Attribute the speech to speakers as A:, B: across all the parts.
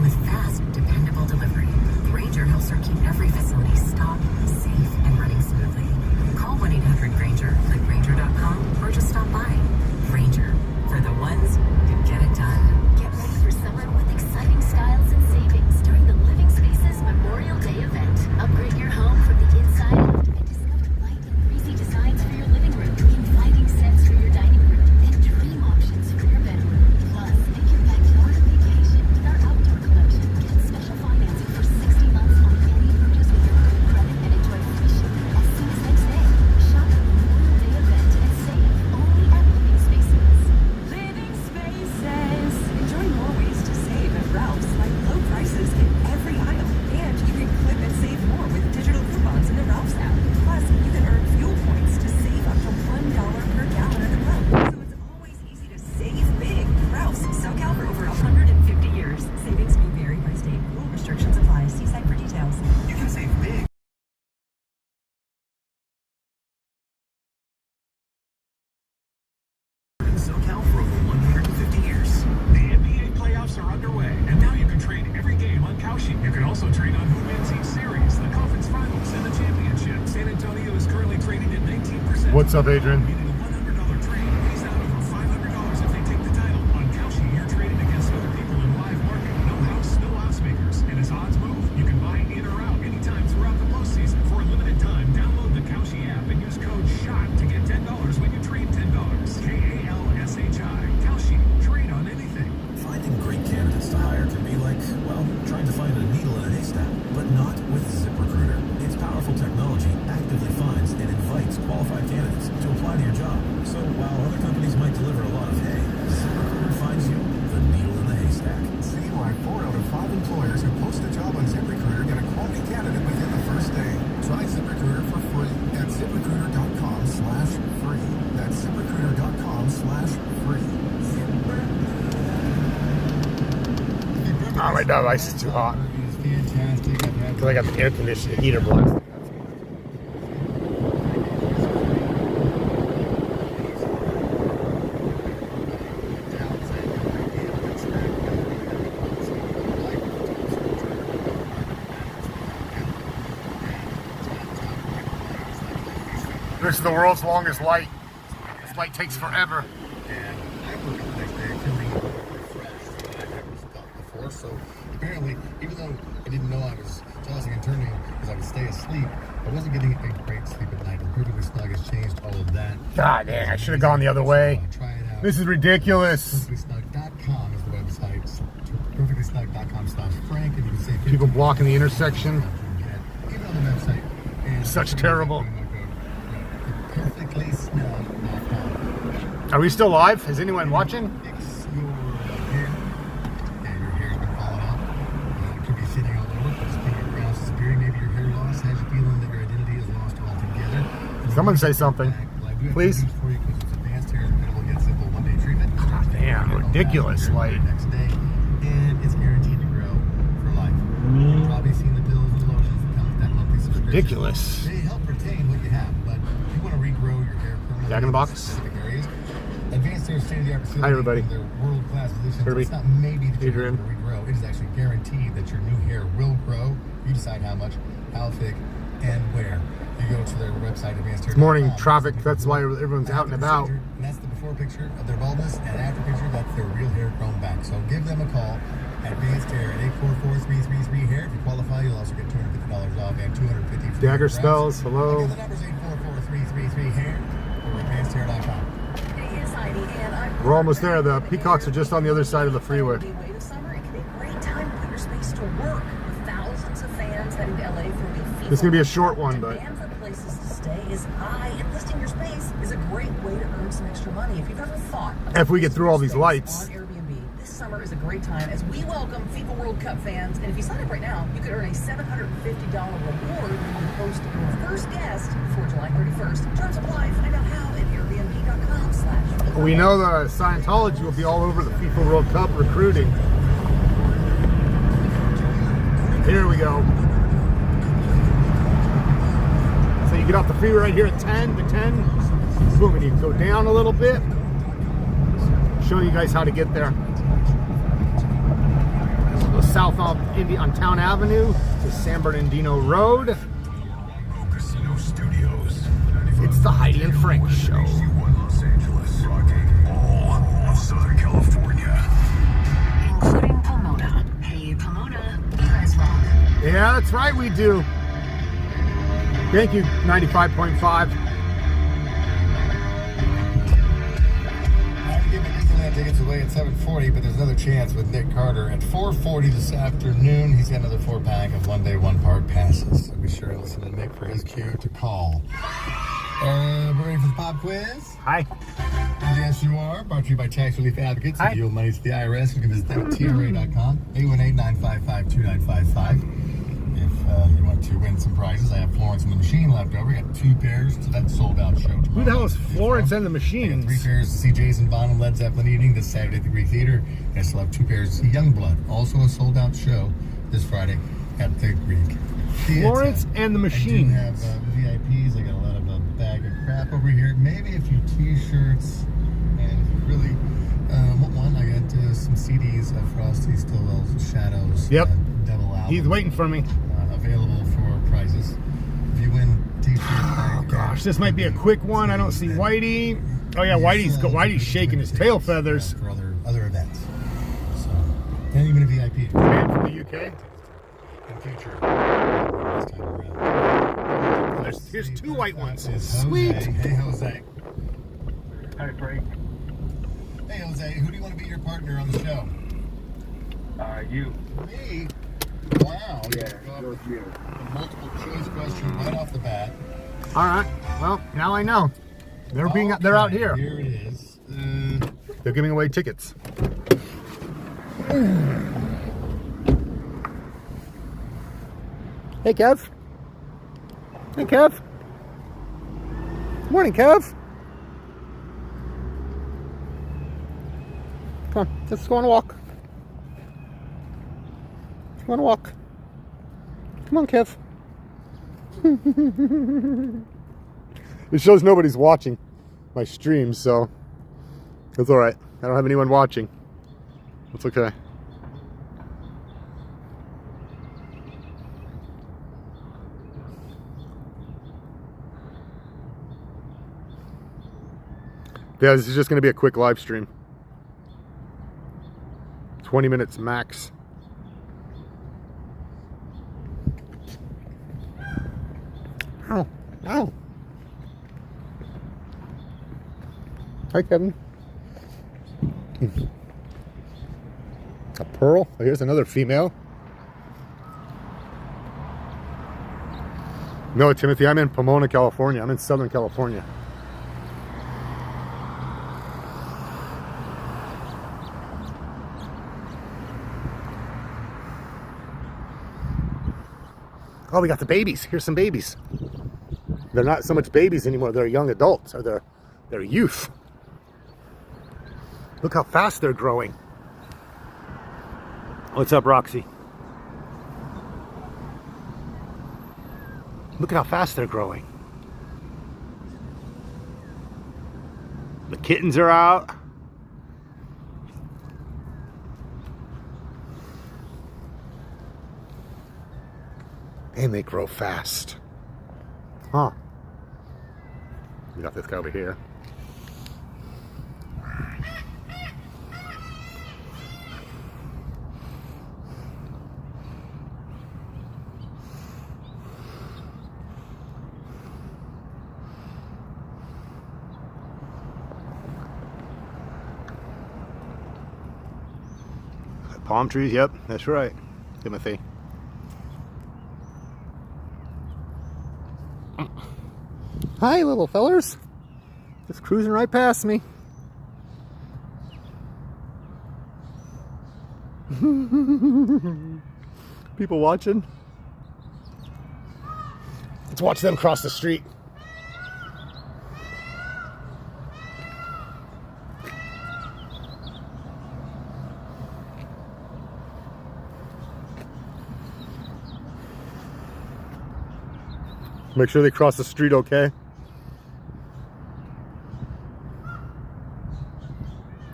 A: with fast, dependable delivery, Grainger helps her keep every facility stocked, safe, and running smoothly. Call 1-800-GRAINGER at Grainger.com or just stop by. Grainger, for the ones who get it done.
B: Get ready for summer with exciting styles and savings during the Living Spaces Memorial Day event. Upgrade your home from the inside out and discover light and breezy designs for your living room, inviting scents for your dining room, and dream options for your bedroom. Plus, make your backyard a vacation with our outdoor collection. Get special financing for 60 months on any purchase with your good credit and enjoy free shipping as soon as next day. Shop the Memorial Day event and save only at Living Spaces.
C: Living Spaces. Enjoy more ways to save at Ralph's, like low prices in every aisle. And you can clip and save more with digital coupons in the Ralph's app. Plus, you can earn fuel points to save up to $1 per gallon at the pump. So it's always easy to save big. Ralph's, SoCal for over 150 years. Savings may vary by state. Rule restrictions apply. See site for details.
D: You can save big. In SoCal for over 150 years. The NBA playoffs are underway, and now you can trade every game on Kalshi. You can also trade on who wins each series, the conference finals, and the championship. San Antonio is currently trading at 19%.
E: What's up, Adrian?
D: Meaning a $100 trade pays out over $500 if they take the title. On Kalshi, you're trading against other people in live market. No house, no odds makers. And as odds move, you can buy in or out anytime throughout the postseason. For a limited time, download the Kalshi app and use code SHOT to get $10 when you trade $10. KALSHI. Kalshi. Trade on anything.
F: Finding great candidates to hire can be like, well, trying to find a needle in a haystack, but not with ZipRecruiter. Its powerful technology actively finds and invites qualified candidates to apply to your job. So while other companies might deliver a lot of hay, ZipRecruiter finds you the needle in the haystack.
G: See why 4 out of 5 employers who post a job on ZipRecruiter get a quality candidate within the first day. Try ZipRecruiter for free at ZipRecruiter.com/free. That's ZipRecruiter.com/free.
E: Oh, my device is too hot. Because I got the air conditioning heater blasting. This is the world's longest light. This light takes forever.
G: And I woke up the next day feeling refreshed than I've ever felt before. So apparently, even though I didn't know I was tossing and turning because I would stay asleep, I wasn't getting a great sleep at night. And Perfectly Snug has changed all of that.
E: God dang, I should have gone the other way.
G: Try it out.
E: This is ridiculous.
G: PerfectlySnug.com is the website. PerfectlySnug.com/Frank, and you can save
E: People blocking the intersection.
G: even on the website. And
E: Such terrible.
G: PerfectlySnug.com.
E: Are we still live? Is anyone watching?
G: Fix your hair, and your hair's been falling out. It could be thinning all over. Just being around disappearing. Maybe your hair loss has you feeling that your identity is lost altogether.
E: Someone say something.
G: Well, I do have
E: Please.
G: good news for you because it's advanced hair incredible yet simple one-day treatment.
E: God damn, ridiculous light.
G: Next day, and it's guaranteed to grow for life. You've probably seen the pills and lotions that come with that monthly subscription.
E: Ridiculous.
G: They help retain what you have, but if you want to regrow your hair permanently
E: Jack in the Box.
G: specific areas, Advanced Hair state-of-the-art facility.
E: Hi, everybody.
G: Their world-class physicians.
E: Kirby.
G: It's not maybe that you're
E: Adrian.
G: going to regrow. It is actually guaranteed that your new hair will grow. You decide how much, how thick, and where. You go to their website, Advanced Hair.
E: It's morning traffic. That's why everyone's out and about.
G: And that's the before picture of their baldness, and after picture, that's their real hair grown back. So give them a call at Advanced Hair at 844-333-HAIR. If you qualify, you'll also get $250 off and $250 free.
E: Dagger spells. Hello.
G: Again, the number's 844-333-HAIR or AdvancedHair.com.
C: Hey, it's Heidi, and I'm
E: We're almost there. The peacocks are just on the other side of the freeway.
C: This summer, it can be a great time to put your space to work. With thousands of fans heading to LA for a big FIFA.
E: This is going to be a short one, but
C: Demand for places to stay is high, and listing your space is a great way to earn some extra money. If you've ever thought about
E: if we get through all these
C: space
E: lights.
C: on Airbnb, this summer is a great time as we welcome FIFA World Cup fans. And if you sign up right now, you could earn a $750 reward when you host your first guest before July 31st. Terms apply. Find out how at Airbnb.com/FIFA.
E: we know the Scientology will be all over the FIFA World Cup recruiting. Here we go. So you get off the freeway right here at 10, boom, and you go down a little bit. Show you guys how to get there. south on Town Avenue to San Bernardino Road.
F: Casino Studios.
E: It's the Heidi and Frank Show.
F: Los Angeles, rocking all of Southern California.
A: Including Pomona. Hey, Pomona, you guys rock.
E: Yeah, that's right, we do. Thank you, 95.5.
G: I'm giving Disneyland tickets away at 7:40, but there's another chance with Nick Carter at 4:40 this afternoon. He's got another 4-pack of one-day, one-part passes. So be sure to listen to Nick for his cue to call. We're ready for the pop quiz?
E: Hi.
G: Yes, you are. Brought to you by Tax Relief Advocates.
E: Hi.
G: If you owe money to the IRS, you can visit them at TRA.com, 818-955-2955. If you want to win some prizes, I have Florence and the Machine left over. I got 2 pairs to that sold-out show tomorrow.
E: Who the hell is Florence and the
G: I got
E: Machines?
G: 3 pairs to see Jason Bond and Led Zeppelin eating this Saturday at the Greek Theater. I still have 2 pairs to see Youngblood, also a sold-out show this Friday at the Greek Theater.
E: Florence and the
G: I do
E: Machines.
G: have VIPs. I got a lot of bag of crap over here. Maybe a few T-shirts, and if you really want one, I got some CDs of Frosty, Stillwell's, Shadows,
E: Yep.
G: Devil Album.
E: He's waiting for me.
G: Available for prizes. If you win T-shirts,
E: Oh gosh, this might be a quick one. I don't see Whitey. Oh yeah, Whitey's shaking his tail feathers.
G: for other events. So, and even a VIP
E: Man from the UK.
G: in future. This time around.
E: Here's 2 white ones.
G: Is
E: Sweet.
G: Jose. Hey, Jose.
H: Hi, Frank.
G: Hey, Jose. Who do you want to be your partner on the show?
H: You.
G: Me? Wow.
H: Yeah,
G: You go
H: go
G: up
H: with you.
G: with a multiple choice question right off the bat.
E: All right. Well, now I know. They're out
G: Okay,
E: here.
G: Here it is.
E: They're giving away tickets. Hey, Kev. Hey, Kev. Morning, Kev. Come on, let's go on a walk. Let's go on a walk. Come on, Kev. It shows nobody's watching my stream, so it's all right. I don't have anyone watching. It's okay. Yeah, this is just going to be a quick live stream. 20 minutes max. Ow. Ow. Hi, Kevin. A pearl. Oh, here's another female. No, Timothy, I'm in Pomona, California. I'm in Southern California. Oh, we got the babies. Here's some babies. They're not so much babies anymore. They're young adults, or they're youth. Look how fast they're growing. What's up, Roxy? Look at how fast they're growing. The kittens are out. And they grow fast. Huh. We got this guy over here. Palm trees, yep, that's right, Timothy. Hi, little fellers. Just cruising right past me. People watching. Let's watch them cross the street. Make sure they cross the street okay.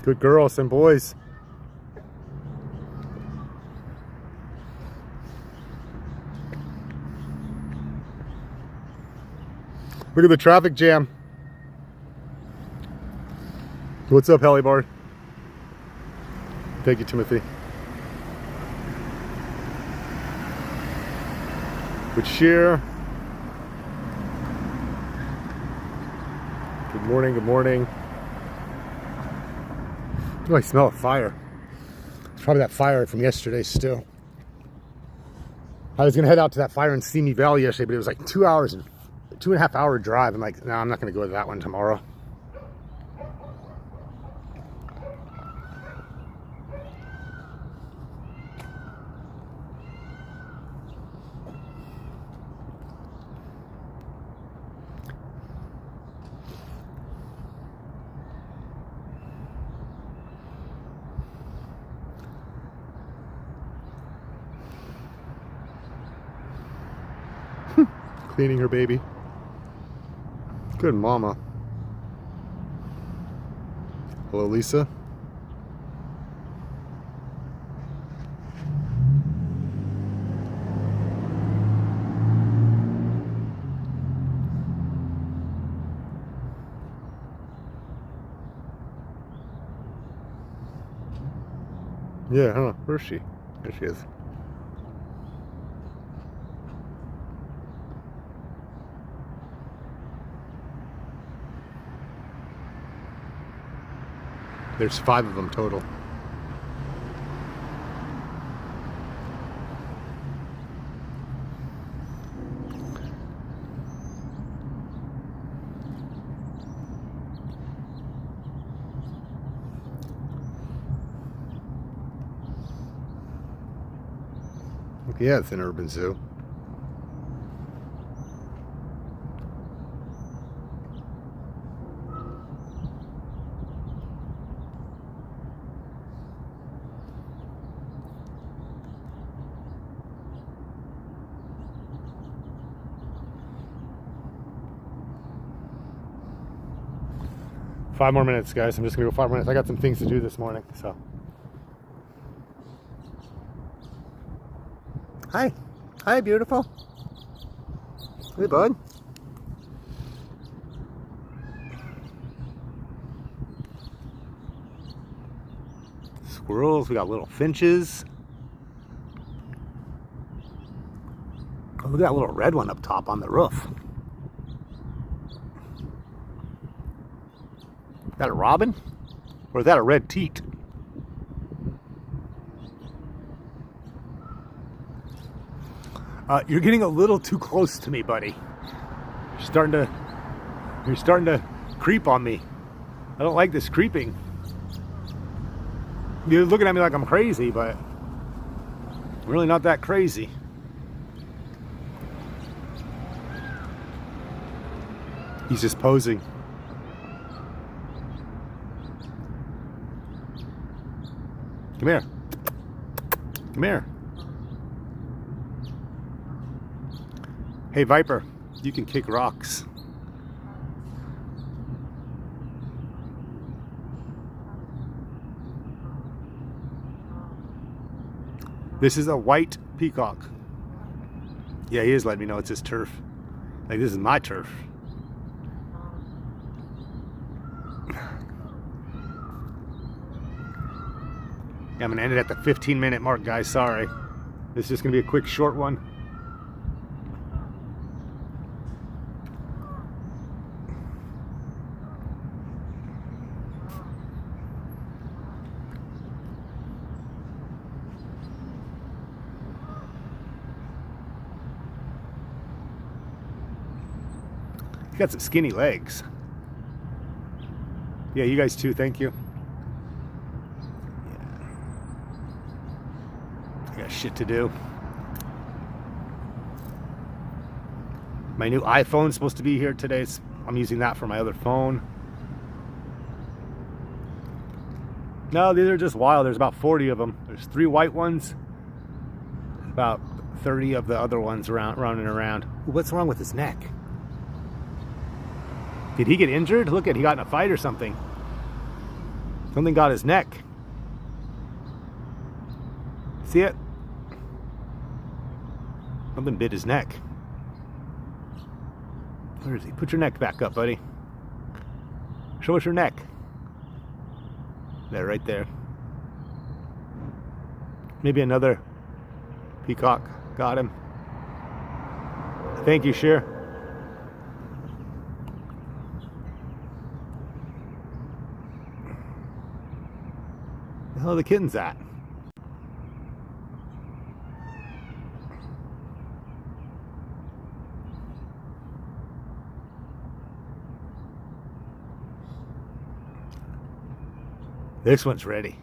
E: Good girls and boys. Look at the traffic jam. What's up, Helibard? Thank you, Timothy. Good shear. Good morning, good morning. Oh, I smell a fire. It's probably that fire from yesterday still. I was gonna head out to that fire in Simi Valley yesterday, but it was like 2.5 hour drive. I'm like, no, I'm not gonna go to that one tomorrow. Cleaning her baby. Good mama. Hello, Lisa. Yeah, huh? Where is she? There she is. There's 5 of them total. Yeah, it's an urban zoo. Five more minutes, guys. I'm just gonna go 5 minutes. I got some things to do this morning, so. Hi. Hi, beautiful. Hey, bud. Squirrels. We got little finches. Oh, look at that little red one up top on the roof. Is that a robin? Or is that a red teat? You're getting a little too close to me, buddy. You're starting to creep on me. I don't like this creeping. You're looking at me like I'm crazy, but I'm really not that crazy. He's just posing. Come here. Come here. Hey, Viper, you can kick rocks. This is a white peacock. Yeah, he is letting me know it's his turf. Like, this is my turf. Yeah, I'm gonna end it at the 15-minute mark, guys. Sorry. This is just gonna be a quick, short one. You got some skinny legs. Yeah, you guys too. Thank you. I got shit to do. My new iPhone's supposed to be here today. I'm using that for my other phone. No, these are just wild. There's about 40 of them. There's 3 white ones. About 30 of the other ones running around. Ooh, what's wrong with his neck? Did he get injured? Look at, he got in a fight or something. Something got his neck. See it? Something bit his neck. Where is he? Put your neck back up, buddy. Show us your neck. There, right there. Maybe another peacock. Got him. Thank you, Sheer. Where the hell are the kittens at? This one's ready.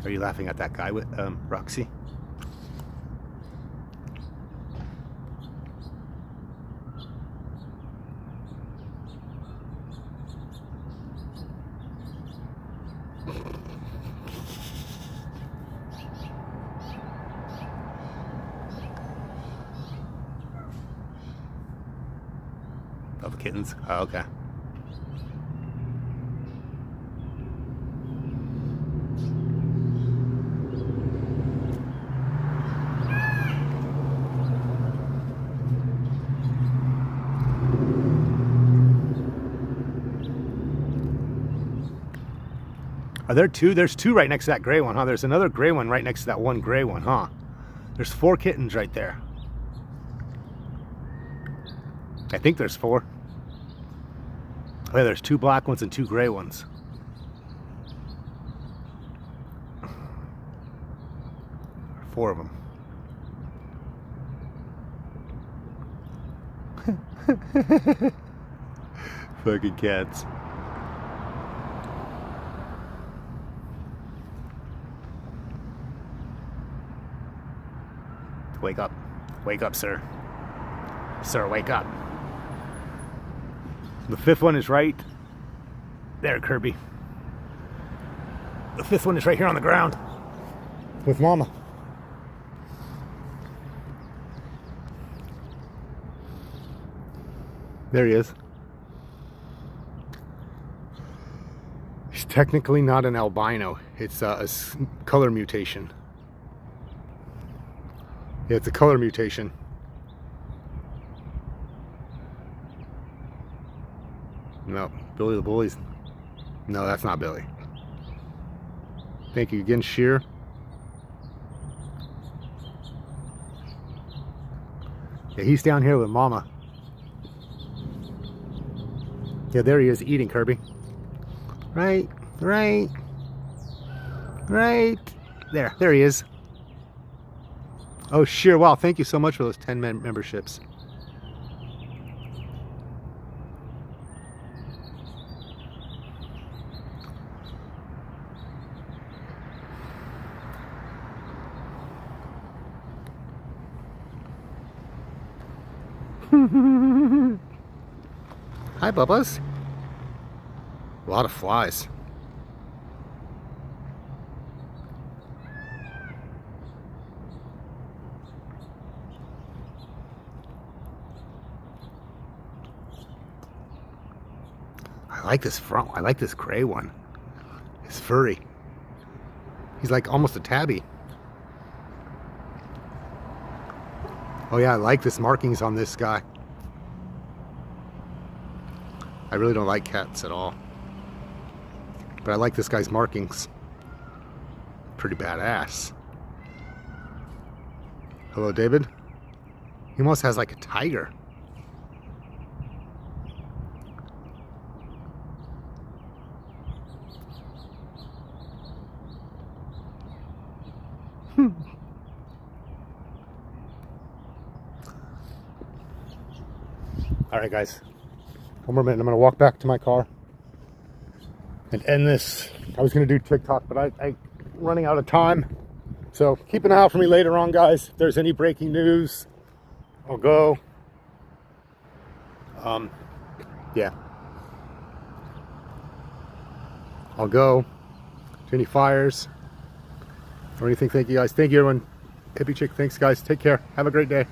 E: Are you laughing at that guy with Roxy? Oh, the kittens. Oh, okay. Are there two? There's two right next to that gray one, huh? There's another gray one right next to that one gray one, huh? There's 4 kittens right there. I think there's 4. Oh, yeah, there's 2 black ones and 2 gray ones. Four of them. Fucking cats. Wake up. Wake up, sir. Sir, wake up. The 5th one is right there, Kirby. The 5th one is right here on the ground with Mama. There he is. He's technically not an albino. It's a color mutation. Yeah, it's a color mutation. No, Billy the Bully's. No, that's not Billy. Thank you again, Sheer. Yeah, he's down here with Mama. Yeah, there he is eating, Kirby. Right. There he is. Oh, Sheer, wow, thank you so much for those 10 memberships. Hi, Bubba's. A lot of flies. I like this front. I like this gray one. It's furry. He's like almost a tabby. Oh yeah, I like this markings on this guy. I really don't like cats at all. But I like this guy's markings. Pretty badass. Hello, David. He almost has like a tiger. All right, guys. One more minute. I'm going to walk back to my car and end this. I was going to do TikTok, but I'm running out of time. So keep an eye out for me later on, guys. If there's any breaking news, I'll go. Yeah. I'll go to any fires or anything. Thank you, guys. Thank you, everyone. Hippie Chick, thanks, guys. Take care. Have a great day.